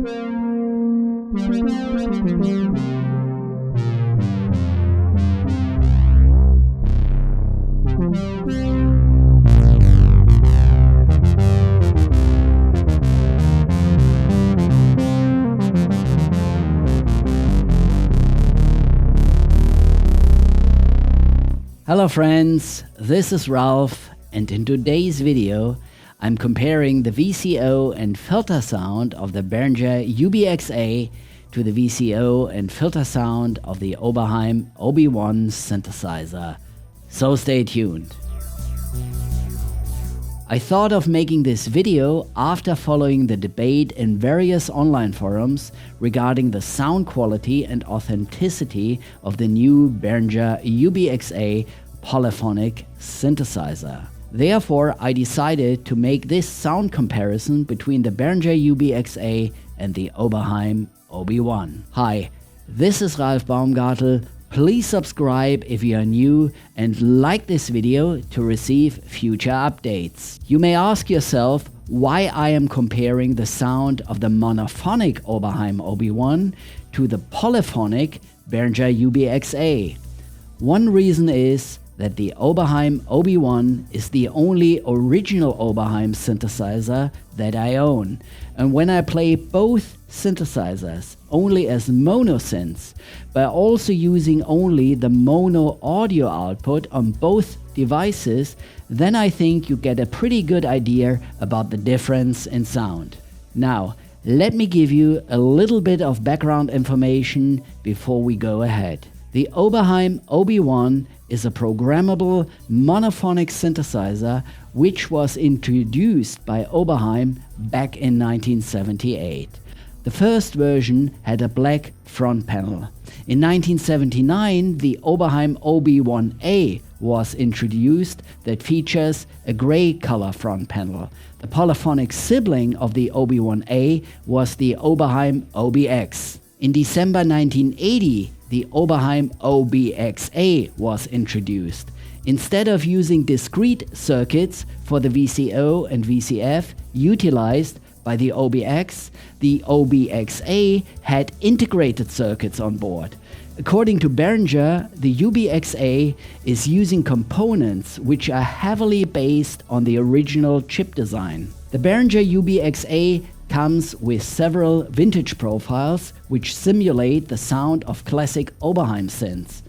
Hello friends, this is Ralph, and in today's video I'm comparing the VCO and filter sound of the Behringer UB-Xa to the VCO and filter sound of the Oberheim OB-1 synthesizer. So stay tuned. I thought of making this video after following the debate in various online forums regarding the sound quality and authenticity of the new Behringer UB-Xa polyphonic synthesizer. Therefore, I decided to make this sound comparison between the Behringer UB-Xa and the Oberheim OB-1. Hi, this is Ralph Baumgartel. Please subscribe if you are new and like this video to receive future updates. You may ask yourself why I am comparing the sound of the monophonic Oberheim OB-1 to the polyphonic Behringer UB-Xa. One reason is that the Oberheim OB-1 is the only original Oberheim synthesizer that I own. And when I play both synthesizers only as mono synths, by also using only the mono audio output on both devices, then I think you get a pretty good idea about the difference in sound. Now, let me give you a little bit of background information before we go ahead. The Oberheim OB-1 is a programmable monophonic synthesizer which was introduced by Oberheim back in 1978. The first version had a black front panel. In 1979, the Oberheim OB-1A was introduced that features a gray color front panel. The polyphonic sibling of the OB-1A was the Oberheim OB-X. In December 1980, the Oberheim OB-Xa was introduced. Instead of using discrete circuits for the VCO and VCF utilized by the OB-X, the OB-Xa had integrated circuits on board. According to Behringer, the UB-Xa is using components which are heavily based on the original chip design. The Behringer UB-Xa comes with several vintage profiles which simulate the sound of classic Oberheim synths.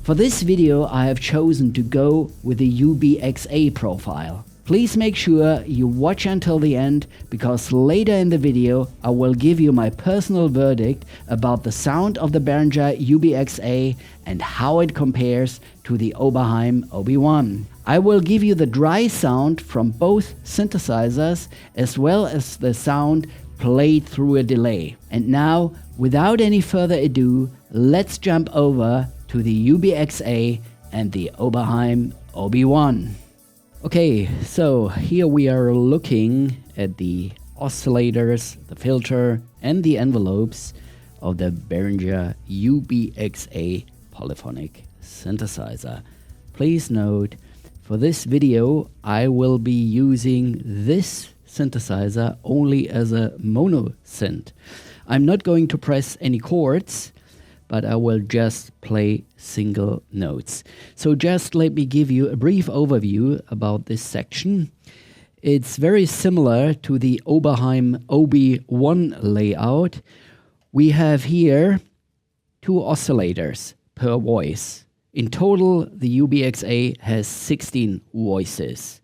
For this video I have chosen to go with the UB-Xa profile. Please make sure you watch until the end, because later in the video I will give you my personal verdict about the sound of the Behringer UB-Xa and how it compares to the Oberheim OB-1. I will give you the dry sound from both synthesizers as well as the sound played through a delay. And now, without any further ado, let's jump over to the UB-Xa and the Oberheim OB-1. Okay, so here we are looking at the oscillators, the filter and the envelopes of the Behringer UB-Xa polyphonic synthesizer. Please note, for this video I will be using this synthesizer only as a mono synth. I'm not going to press any chords, but I will just play single notes. So just let me give you a brief overview about this section. It's very similar to the Oberheim OB-1 layout. We have here 2 oscillators per voice. In total, the UB-Xa has 16 voices.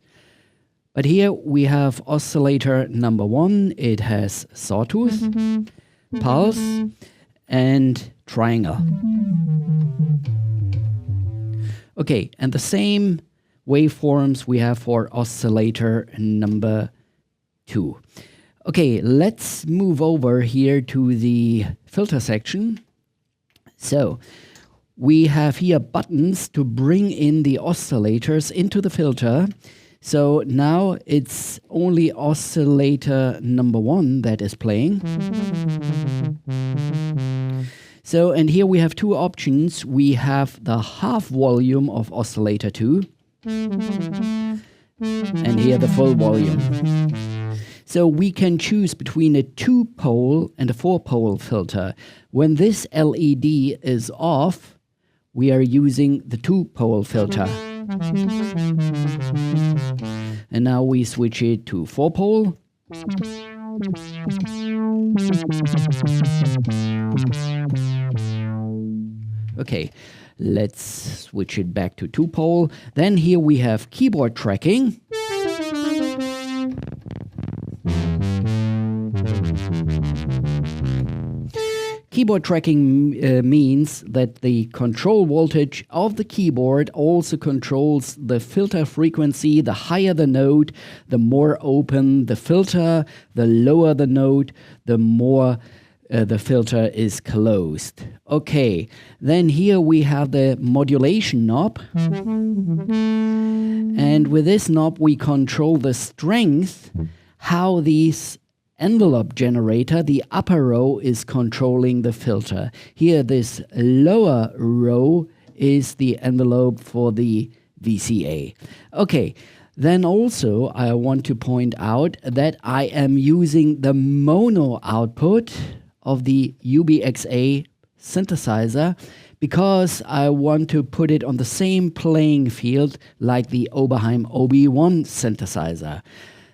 But here we have oscillator number 1. It has sawtooth, pulse, and triangle. Okay, and the same waveforms we have for oscillator number 2. Okay, let's move over here to the filter section. So, we have here buttons to bring in the oscillators into the filter. So now it's only oscillator number 1 that is playing. So, and here we have 2 options. We have the half volume of oscillator 2, and here the full volume. So we can choose between a 2-pole and a 4-pole filter. When this LED is off, we are using the 2-pole filter. And now we switch it to 4-pole. Okay, let's switch it back to 2-pole. Then here we have keyboard tracking. Keyboard tracking means that the control voltage of the keyboard also controls the filter frequency. The higher the note, the more open the filter. The lower the note, the more the filter is closed. Okay, then here we have the modulation knob. And with this knob we control the strength, how these envelope generator, the upper row, is controlling the filter. Here this lower row is the envelope for the VCA. Okay, then also I want to point out that I am using the mono output of the UB-Xa synthesizer because I want to put it on the same playing field like the Oberheim OB1 synthesizer.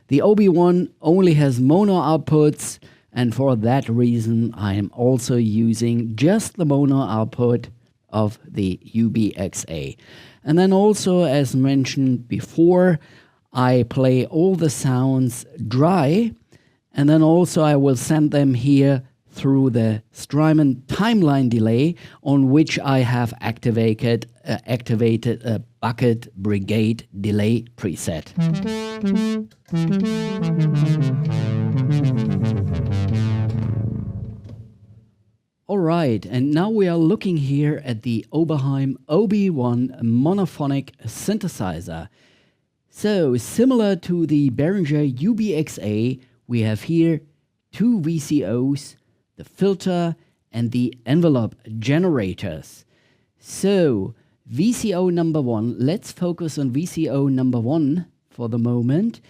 The OB1 only has mono outputs, and for that reason I am also using just the mono output of the UB-Xa. And then also, as mentioned before, I play all the sounds dry, and then also I will send them here through the Strymon timeline delay, on which I have activated a bucket brigade delay preset. Alright, and now we are looking here at the Oberheim OB1 monophonic synthesizer. So, similar to the Behringer UB-Xa, we have here two VCOs, the filter and the envelope generators. So, VCO number 1, let's focus on VCO number 1 for the moment.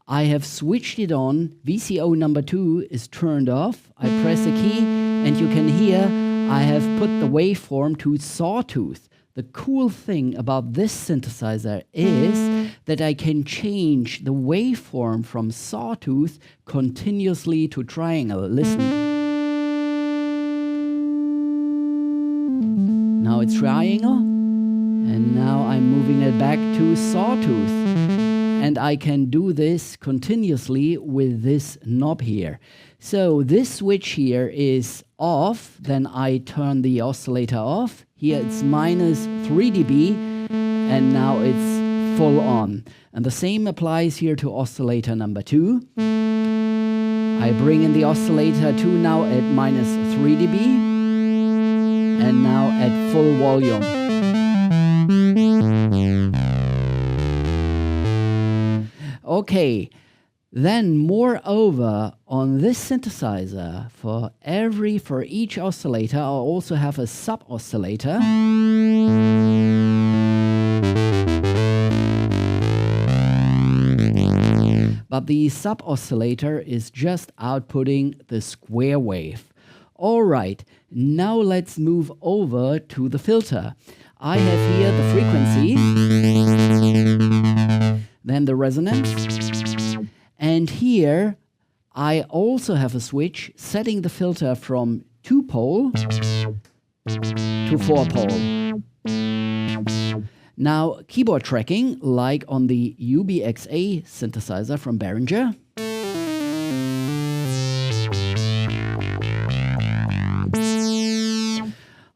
I have switched it on. VCO number 2 is turned off. I press a key and you can hear I have put the waveform to sawtooth. The cool thing about this synthesizer is that I can change the waveform from sawtooth continuously to triangle. Listen. Now it's triangle, and now I'm moving it back to sawtooth. And I can do this continuously with this knob here. So this switch here is off, then I turn the oscillator off. Here it's minus 3 dB, and now it's full on. And the same applies here to oscillator number 2. I bring in the oscillator 2 now at minus 3 dB. And now at full volume. Okay, then moreover, on this synthesizer, for each oscillator, I also have a sub-oscillator. But the sub-oscillator is just outputting the square wave. Alright, now let's move over to the filter. I have here the frequency, then the resonance, and here I also have a switch setting the filter from 2-pole to 4-pole. Now keyboard tracking, like on the UB-Xa synthesizer from Behringer.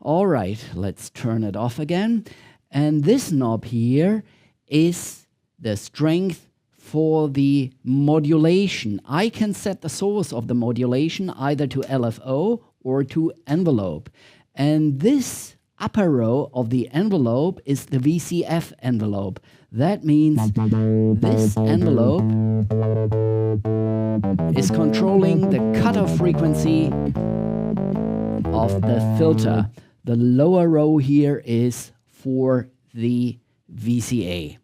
Alright, let's turn it off again. And this knob here is the strength for the modulation. I can set the source of the modulation either to LFO or to envelope. And this upper row of the envelope is the VCF envelope. That means this envelope is controlling the cutoff frequency of the filter. The lower row here is for the VCA.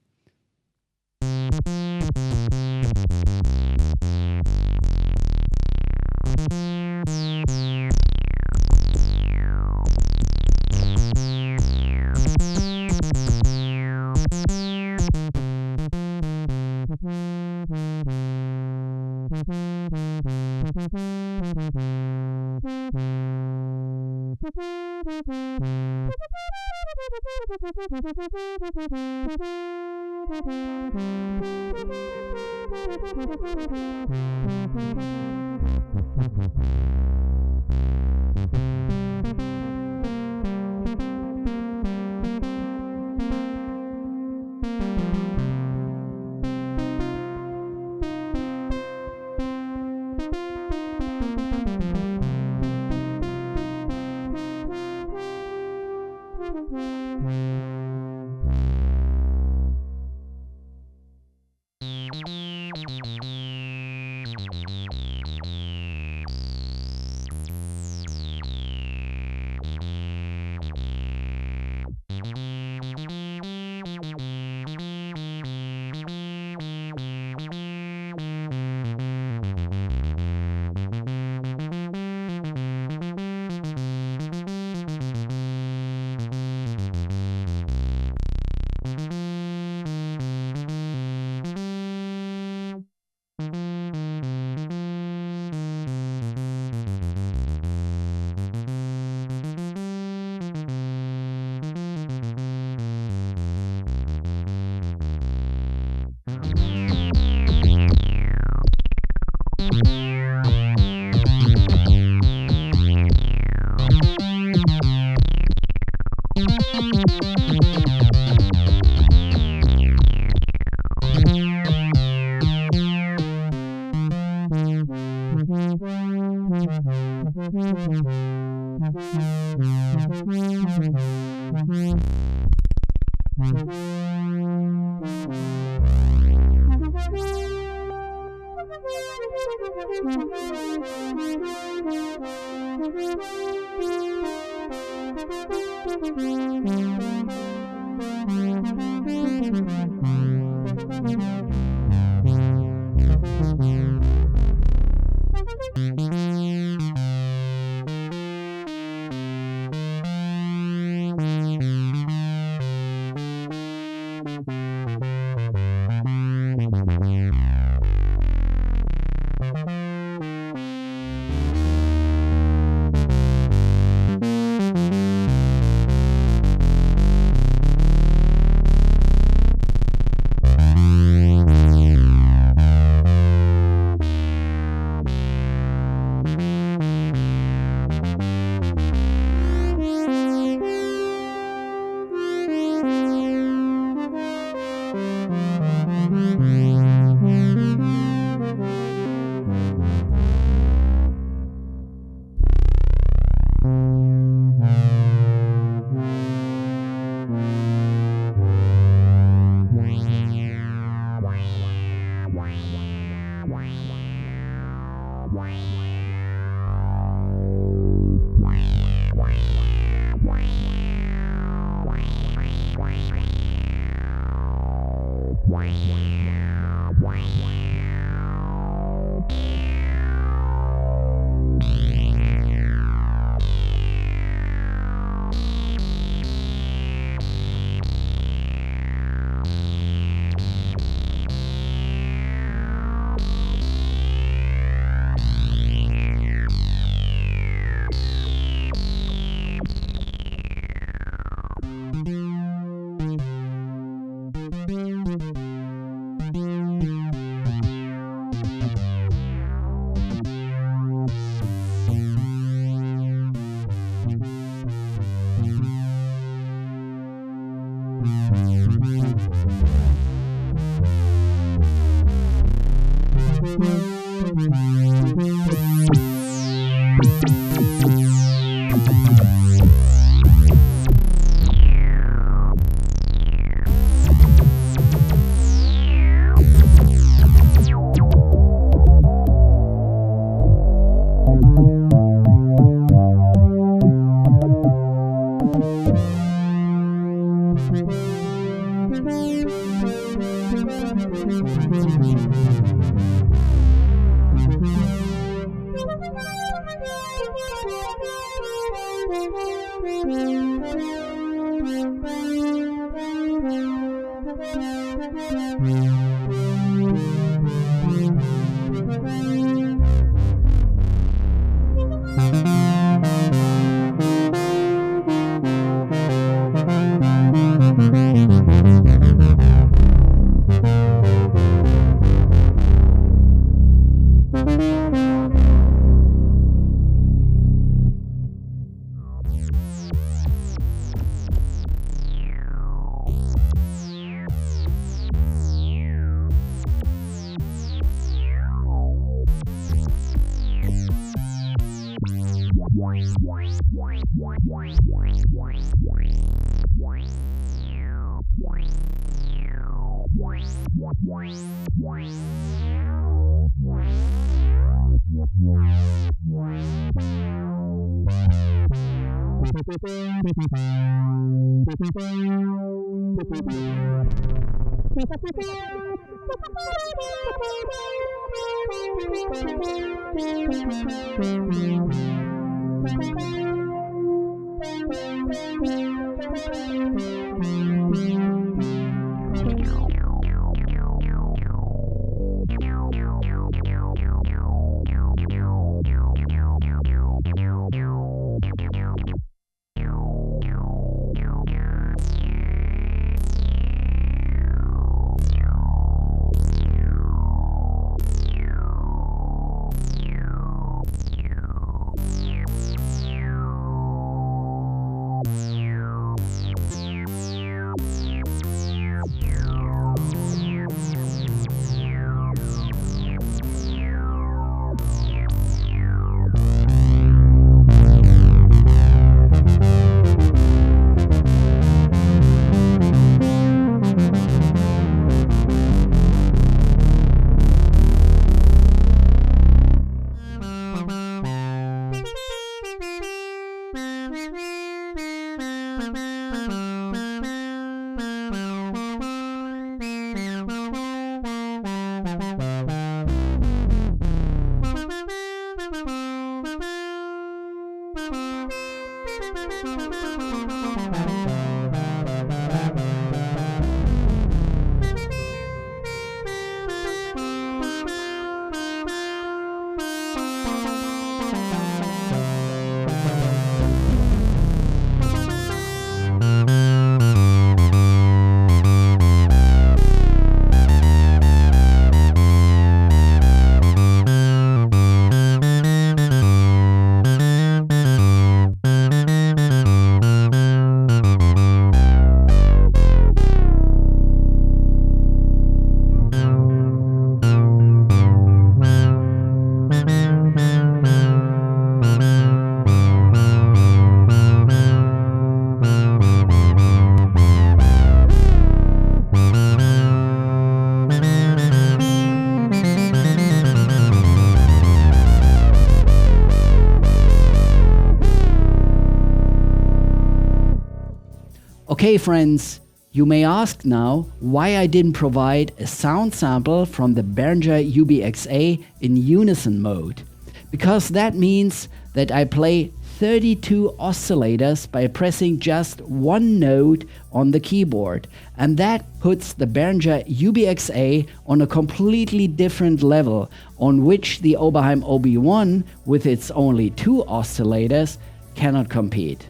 Okay friends, you may ask now why I didn't provide a sound sample from the Behringer UB-Xa in unison mode. Because that means that I play 32 oscillators by pressing just one note on the keyboard, and that puts the Behringer UB-Xa on a completely different level on which the Oberheim OB-1 with its only 2 oscillators cannot compete.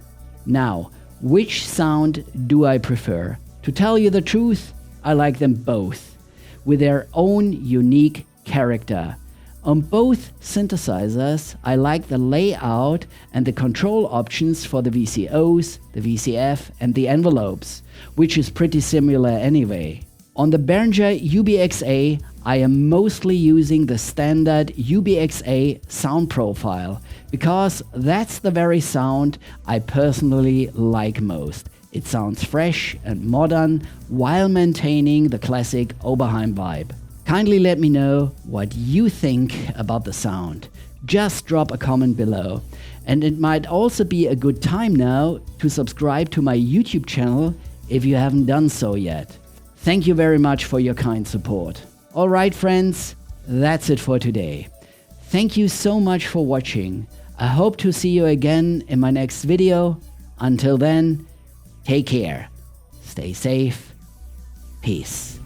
Now, which sound do I prefer? To tell you the truth, I like them both, with their own unique character. On both synthesizers, I like the layout and the control options for the VCOs, the VCF and the envelopes, which is pretty similar anyway. On the Behringer UB-Xa, I am mostly using the standard UB-Xa sound profile, because that's the very sound I personally like most. It sounds fresh and modern while maintaining the classic Oberheim vibe. Kindly let me know what you think about the sound. Just drop a comment below. And it might also be a good time now to subscribe to my YouTube channel if you haven't done so yet. Thank you very much for your kind support. Alright friends, that's it for today. Thank you so much for watching. I hope to see you again in my next video. Until then, take care, stay safe, peace.